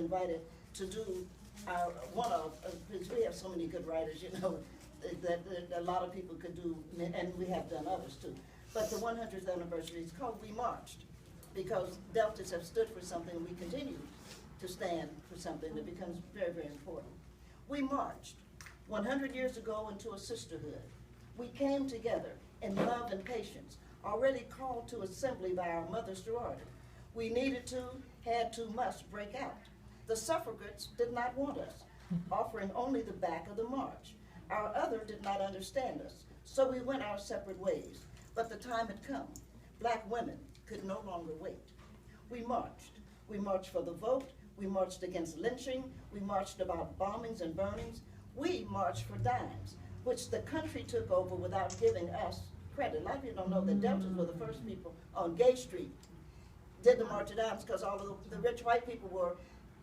invited to do our, because we have so many good writers, you know, that a lot of people could do, and we have done others too. But the 100th anniversary is called We Marched, because Deltas have stood for something, and we continue to stand for something that becomes very, very important. We marched 100 years ago into a sisterhood. We came together in love and patience, already called to assembly by our mother sorority. We needed to, had to, must break out. The suffragettes did not want us, offering only the back of the march. Our other did not understand us, so we went our separate ways. But the time had come. Black women could no longer wait. We marched. We marched for the vote. We marched against lynching. We marched about bombings and burnings. We marched for dimes, which the country took over without giving us credit. A lot of people don't know that Deltas were the first people on Gay Street did the March of Dimes, because all of the rich white people were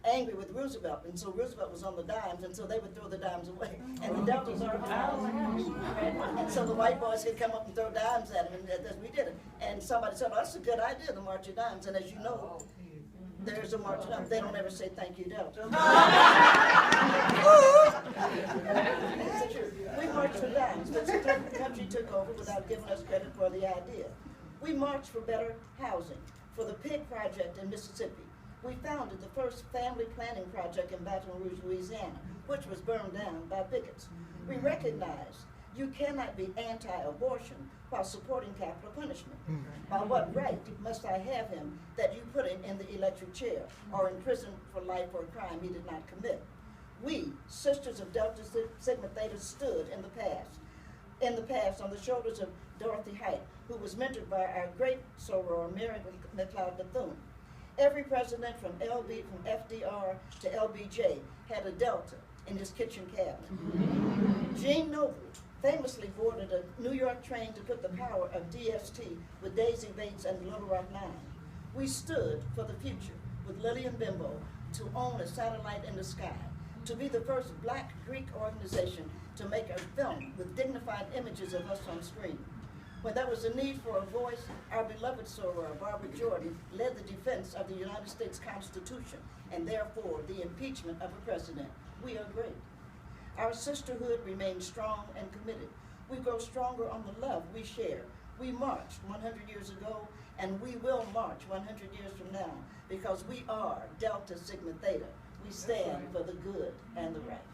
angry with Roosevelt, and so Roosevelt was on the dimes, and so they would throw the dimes away. And the Deltas are and so the white boys could come up and throw dimes at them, and we did it. And somebody said, well, that's a good idea, the March of Dimes. And as you know, there's a March of Dimes. They don't ever say thank you, Delta. It's true. We marched for dimes, but the country took over without giving us credit for the idea. We marched for better housing, for the Pig Project in Mississippi. We founded the first family planning project in Baton Rouge, Louisiana, which was burned down by bigots. We recognize you cannot be anti-abortion while supporting capital punishment. By what right must I have him that you put him in the electric chair or in prison for life for a crime he did not commit? We, Sisters of Delta Sigma Theta, stood in the past on the shoulders of Dorothy Height, who was mentored by our great soror, Mary McLeod Bethune. Every president from FDR to LBJ had a Delta in his kitchen cabinet. Gene Noble famously boarded a New York train to put the power of DST with Daisy Bates and the Little Rock Nine. We stood for the future with Lillian Bimbo to own a satellite in the sky, to be the first Black Greek organization to make a film with dignified images of us on screen. When there was a need for a voice, our beloved soror, Barbara Jordan, led the defense of the United States Constitution and therefore the impeachment of a president. We are great. Our sisterhood remains strong and committed. We grow stronger on the love we share. We marched 100 years ago, and we will march 100 years from now, because we are Delta Sigma Theta. We stand for the good and the right.